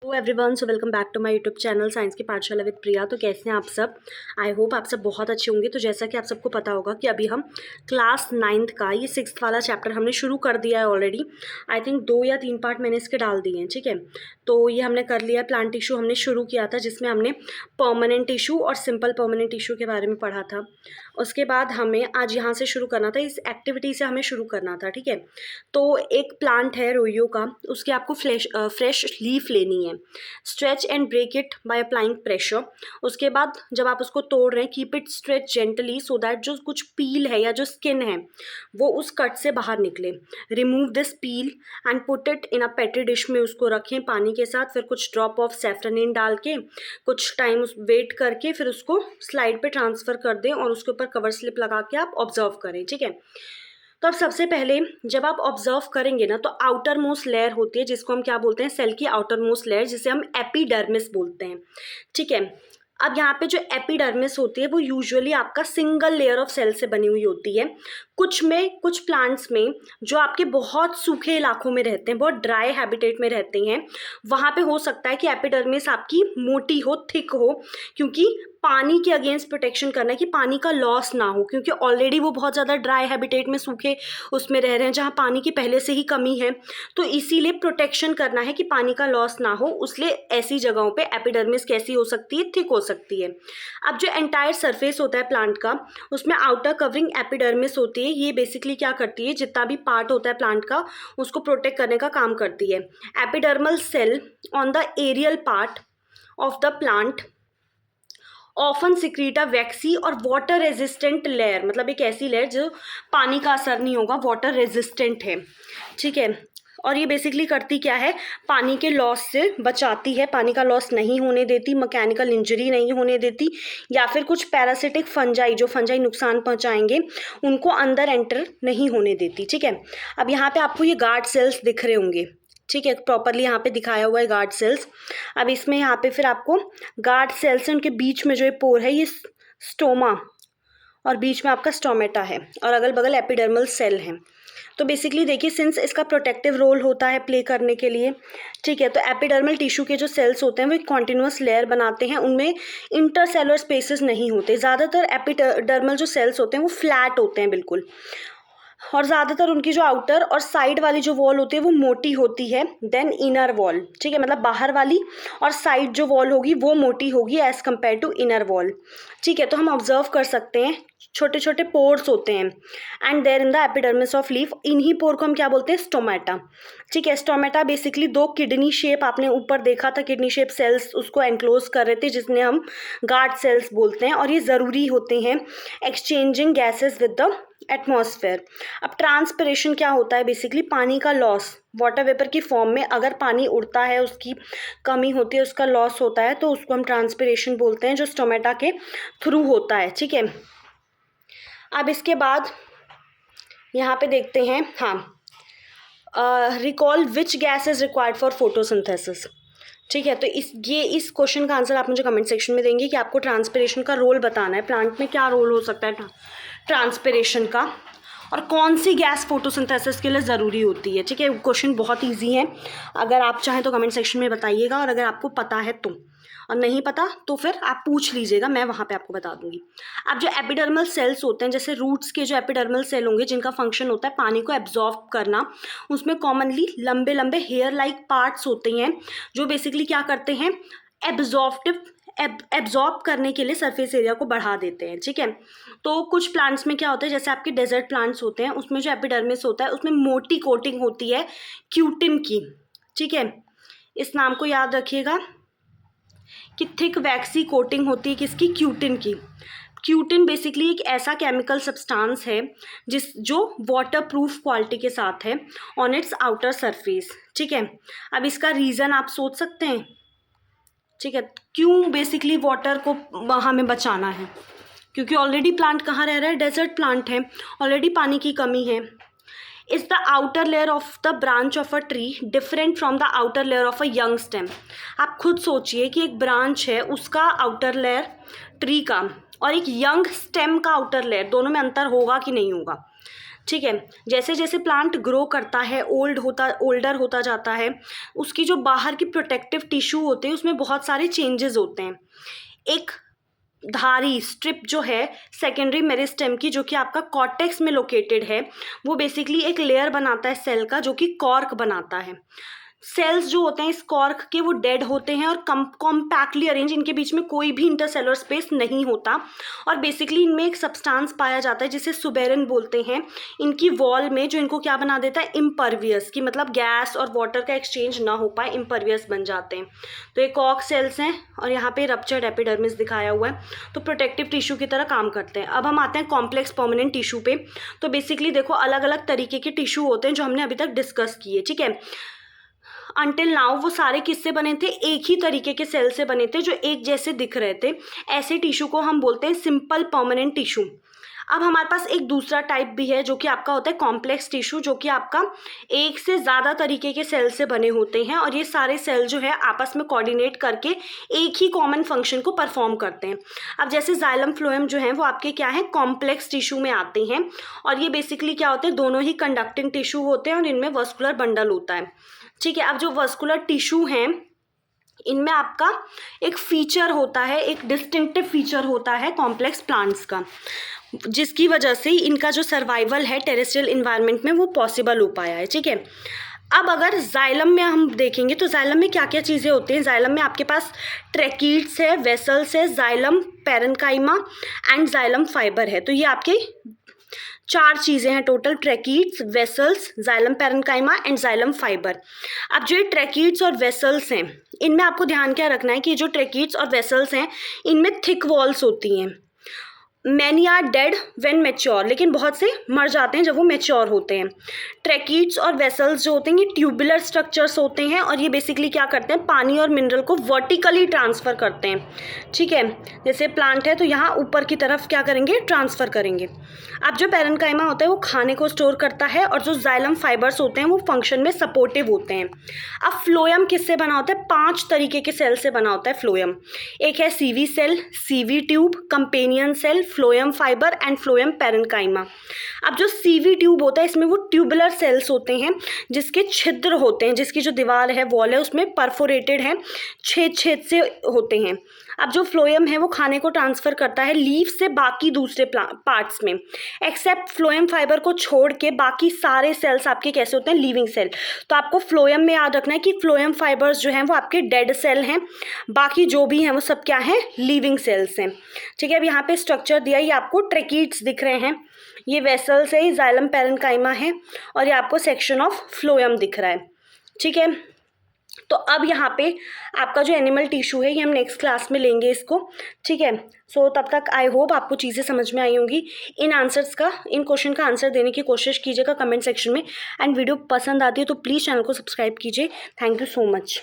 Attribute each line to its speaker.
Speaker 1: Hello everyone, so welcome back to my YouTube channel science की पाठशाला with प्रिया। तो कैसे हैं आप सब? आई होप आप सब बहुत अच्छे होंगे। तो जैसा कि आप सबको पता होगा कि अभी हम क्लास 9th का ये 6th वाला चैप्टर हमने शुरू कर दिया है ऑलरेडी। आई थिंक 2 या 3 पार्ट मैंने इसके डाल दिए हैं, ठीक है। तो ये हमने कर लिया। प्लांट टिश्यू हमने शुरू किया था जिसमें हमने परमानेंट टिश्यू और सिंपल परमानेंट टिश्यू के बारे में पढ़ा था। उसके बाद हमें आज यहाँ से शुरू करना था, इस एक्टिविटी से हमें शुरू करना था, ठीक है। तो एक प्लांट है रोइयो का, उसके आपको फ्रेश लीफ लेनी है। Stretch and break it by applying pressure. उसके बाद जब आप उसको तोड़ रहे हैं, keep it stretch gently so that जो कुछ पील है या जो स्किन है वो उस कट से बाहर निकले। Remove this peel and put it in a petri dish में उसको रखें पानी के साथ। फिर कुछ ड्रॉप ऑफ सैफ्रनिन डाल के कुछ टाइम वेट करके फिर उसको स्लाइड पे ट्रांसफ़र कर दें और उसके ऊपर कवर स्लिप लगा के आप ऑब्जर्व करें, ठीक है। तो अब सबसे पहले जब आप ऑब्जर्व करेंगे ना, तो आउटर मोस्ट लेयर होती है जिसको हम क्या बोलते हैं, सेल की आउटर मोस्ट लेयर, जिसे हम एपिडर्मिस बोलते हैं, ठीक है। अब यहाँ पे जो एपिडर्मिस होती है वो यूजुअली आपका सिंगल लेयर ऑफ सेल से बनी हुई होती है। कुछ प्लांट्स में जो आपके बहुत सूखे इलाकों में रहते हैं, बहुत ड्राई हैबिटेट में रहते हैं, वहाँ पे हो सकता है कि एपिडर्मिस आपकी मोटी हो, थिक हो, क्योंकि पानी के अगेंस्ट प्रोटेक्शन करना है कि पानी का लॉस ना हो, क्योंकि ऑलरेडी वो बहुत ज़्यादा ड्राई हैबिटेट में, सूखे उसमें रह रहे हैं जहाँ पानी की पहले से ही कमी है। तो इसीलिए प्रोटेक्शन करना है कि पानी का लॉस ना हो, उसलिए ऐसी जगहों पे एपिडर्मिस कैसी हो सकती है, थिक हो सकती है। अब जो एंटायर सरफेस होता है प्लांट का, उसमें आउटर कवरिंग एपिडर्मिस होती है। ये बेसिकली क्या करती है, जितना भी पार्ट होता है प्लांट का उसको प्रोटेक्ट करने का काम करती है। Epidermal cell on the aerial part of the plant often secrete a waxy और वाटर रेजिस्टेंट लेयर, मतलब एक ऐसी लेयर जो पानी का असर नहीं होगा, वाटर रेजिस्टेंट है, ठीक है। और ये बेसिकली करती क्या है, पानी के लॉस से बचाती है, पानी का लॉस नहीं होने देती, मैकेनिकल इंजरी नहीं होने देती, या फिर कुछ पैरासिटिक फंजाई, जो फंजाई नुकसान पहुंचाएंगे, उनको अंदर एंटर नहीं होने देती, ठीक है। अब यहाँ पे आपको ये गार्ड सेल्स दिख रहे होंगे, ठीक है, प्रॉपरली यहाँ पे दिखाया हुआ है गार्ड सेल्स। अब इसमें यहाँ पे फिर आपको गार्ड सेल्स हैं, उनके बीच में जो ये पोर है, ये स्टोमा, और बीच में आपका स्टोमेटा है, और अगल बगल एपिडर्मल सेल हैं। तो बेसिकली देखिए, सिंस इसका प्रोटेक्टिव रोल होता है प्ले करने के लिए, ठीक है, तो एपिडर्मल टिश्यू के जो सेल्स होते हैं वो एक कॉन्टिन्यूस लेयर बनाते हैं, उनमें इंटरसेलुलर स्पेसेस नहीं होते। ज़्यादातर एपिडर्मल जो सेल्स होते हैं वो फ्लैट होते हैं बिल्कुल, और ज़्यादातर उनकी जो आउटर और साइड वाली जो वॉल होती है वो मोटी होती है देन इनर वॉल, ठीक है, मतलब बाहर वाली और साइड जो वॉल होगी वो मोटी होगी as compare to inner wall, ठीक है। तो हम ऑब्जर्व कर सकते हैं छोटे छोटे पोर्स होते हैं and there in the epidermis of leaf, इन्हीं पोर को हम क्या बोलते हैं, स्टोमेटा, ठीक है। स्टोमेटा बेसिकली 2 किडनी शेप, आपने ऊपर देखा था किडनी शेप सेल्स उसको एनक्लोज कर रहे थे, जिसने हम गार्ड सेल्स बोलते हैं, और ये ज़रूरी होते हैं exchanging gases with the atmosphere. अब ट्रांसपिरेशन क्या होता है, बेसिकली पानी का लॉस वाटर वेपर की फॉर्म में, अगर पानी उड़ता है, उसकी कमी होती है, उसका लॉस होता है, तो उसको हम ट्रांसपिरेशन बोलते हैं, जो स्टोमेटा के थ्रू होता है, ठीक है। अब इसके बाद यहाँ पे देखते हैं, हाँ, recall which gas is required for photosynthesis, ठीक है। तो इस क्वेश्चन का आंसर आप मुझे कमेंट सेक्शन में देंगे कि आपको ट्रांसपिरेशन का रोल बताना है, प्लांट में क्या रोल हो सकता है ट्रांसपिरेशन का, और कौन सी गैस फोटोसिंथेसिस के लिए ज़रूरी होती है, ठीक है। क्वेश्चन बहुत इजी है, अगर आप चाहें तो कमेंट सेक्शन में बताइएगा, और अगर आपको पता है तो, और नहीं पता तो फिर आप पूछ लीजिएगा, मैं वहाँ पे आपको बता दूंगी। अब जो एपिडर्मल सेल्स होते हैं, जैसे रूट्स के जो एपिडर्मल सेल होंगे जिनका फंक्शन होता है पानी को एब्जॉर्ब करना, उसमें कॉमनली लंबे लंबे हेयर लाइक पार्ट्स होते हैं जो बेसिकली क्या करते हैं, एब्जॉर्ब करने के लिए सरफेस एरिया को बढ़ा देते हैं, ठीक है। तो कुछ प्लांट्स में क्या होता है, जैसे आपके डेजर्ट प्लांट्स होते हैं, उसमें जो एपिडर्मिस होता है उसमें मोटी कोटिंग होती है क्यूटिन की, ठीक है। इस नाम को याद रखिएगा कि थिक वैक्सी कोटिंग होती है किसकी, क्यूटिन की। क्यूटिन बेसिकली एक ऐसा केमिकल सब्सटेंस है जो वाटर प्रूफ क्वालिटी के साथ है ऑन इट्स आउटर सरफेस, ठीक है। अब इसका रीज़न आप सोच सकते हैं, ठीक है, क्यों बेसिकली वाटर को हमें बचाना है, क्योंकि ऑलरेडी प्लांट कहाँ रह रहा है, डेजर्ट प्लांट है, ऑलरेडी पानी की कमी है। Is the outer layer of the branch of a tree different from the outer layer of a young stem. आप खुद सोचिए कि एक ब्रांच है, उसका आउटर लेयर ट्री का और एक यंग स्टेम का आउटर लेयर, दोनों में अंतर होगा कि नहीं होगा। ठीक है। जैसे जैसे प्लांट ग्रो करता है, ओल्डर होता जाता है, उसकी जो बाहर की प्रोटेक्टिव टिश्यू होते हैं उसमें बहुत सारे चेंजेस होते हैं। एक धारी स्ट्रिप जो है सेकेंडरी मेरिस्टेम की, जो कि आपका कॉर्टेक्स में लोकेटेड है, वो बेसिकली एक लेयर बनाता है सेल का, जो कि कॉर्क बनाता है। सेल्स जो होते हैं इस कॉर्क के, वो डेड होते हैं और कॉम्पैक्टली अरेंज, इनके बीच में कोई भी इंटरसेलुलर स्पेस नहीं होता। और बेसिकली इनमें एक सब्सटेंस पाया जाता है जिसे सुबेरिन बोलते हैं, इनकी वॉल में, जो इनको क्या बना देता है, इम्परवियस, की मतलब गैस और वाटर का एक्सचेंज ना हो पाए, इम्परवियस बन जाते हैं। तो ये कॉर्क सेल्स हैं और यहाँ पे रप्चर्ड एपिडर्मिस दिखाया हुआ है, तो प्रोटेक्टिव टिश्यू की तरह काम करते हैं। अब हम आते हैं कॉम्प्लेक्स परमानेंट टिश्यू पे। तो बेसिकली देखो अलग अलग तरीके के टिश्यू होते हैं जो हमने अभी तक डिस्कस किए, ठीक है। अंटिल नाउ वो सारे किससे बने थे, एक ही तरीके के सेल से बने थे जो एक जैसे दिख रहे थे। ऐसे टिश्यू को हम बोलते हैं सिंपल परमानेंट टिश्यू। अब हमारे पास एक दूसरा टाइप भी है जो कि आपका होता है कॉम्प्लेक्स टिश्यू, जो कि आपका एक से ज़्यादा तरीके के सेल से बने होते हैं और ये सारे सेल जो है आपस में कोऑर्डिनेट करके एक ही कॉमन फंक्शन को परफॉर्म करते हैं। अब जैसे जाइलम फ्लोएम जो है वो आपके क्या है, कॉम्प्लेक्स टिश्यू में आते हैं और ये बेसिकली क्या होते हैं, दोनों ही कंडक्टिंग टिश्यू होते हैं और इनमें वस्कुलर बंडल होता है, ठीक है। अब जो वस्कुलर टिश्यू हैं इनमें आपका एक फीचर होता है, एक डिस्टिंक्टिव फीचर होता है कॉम्प्लेक्स प्लांट्स का, जिसकी वजह से इनका जो सर्वाइवल है टेरेस्ट्रियल इन्वायरमेंट में वो पॉसिबल हो पाया है, ठीक है। अब अगर जाइलम में हम देखेंगे तो जाइलम में क्या क्या चीज़ें होती हैं। जाइलम में आपके पास ट्रैकीड्स है, वेसल्स है, xylem parenchyma and xylem fibre है। तो ये आपके 4 चीज़ें हैं total, tracheids, vessels, xylem parenchyma and xylem fibre. अब जो ये ट्रैकीड्स और वेसल्स हैं इनमें आपको ध्यान क्या रखना है कि जो ट्रैकीड्स और वेसल्स हैं इनमें थिक वॉल्स होती हैं। Many are dead when mature, लेकिन बहुत से मर जाते हैं जब वो मैच्योर होते हैं। ट्रैकीड्स और वेसल्स जो होते हैं ये ट्यूबुलर स्ट्रक्चर्स होते हैं और ये बेसिकली क्या करते हैं, पानी और मिनरल को वर्टिकली ट्रांसफ़र करते हैं, ठीक है। जैसे प्लांट है तो यहाँ ऊपर की तरफ क्या करेंगे, ट्रांसफ़र करेंगे। अब जो पैरेन्काइमा होता है वो खाने को स्टोर करता है और जो जाइलम फाइबर्स होते हैं वो फंक्शन में सपोर्टिव होते हैं। अब फ्लोएम किससे बना होता है, 5 तरीके के सेल से बना होता है फ्लोएम। एक है sieve cell, sieve tube, companion cell, phloem fibre and phloem parenchyma. अब जो सीवी ट्यूब होता है इसमें वो ट्यूबुलर सेल्स होते हैं जिसके छिद्र होते हैं, जिसकी जो दीवार है, वॉल है, उसमें परफोरेटेड है, छेद छेद से होते हैं। अब जो फ्लोएम है वो खाने को ट्रांसफ़र करता है लीफ से बाकी दूसरे पार्ट्स में, एक्सेप्ट फ्लोएम फाइबर को छोड़ के बाकी सारे सेल्स आपके कैसे होते हैं, लिविंग सेल। तो आपको फ्लोएम में याद रखना है कि फ्लोएम फाइबर्स जो हैं वो आपके डेड सेल हैं, बाकी जो भी हैं वो सब क्या हैं, लिविंग सेल्स हैं, ठीक है। अब यहाँ पे स्ट्रक्चर दिया, ये आपको ट्रैकीड्स दिख रहे हैं, ये वेसल्स है, ये जाइलम पैरेन्काइमा है और ये आपको सेक्शन ऑफ फ्लोएम दिख रहा है, ठीक है। तो अब यहाँ पे आपका जो एनिमल टिश्यू है ये हम नेक्स्ट क्लास में लेंगे इसको, ठीक है। सो तब तक आई होप आपको चीज़ें समझ में आई होंगी। इन क्वेश्चन का आंसर देने की कोशिश कीजिएगा कमेंट सेक्शन में, एंड वीडियो पसंद आती है तो प्लीज़ चैनल को सब्सक्राइब कीजिए। Thank you so much.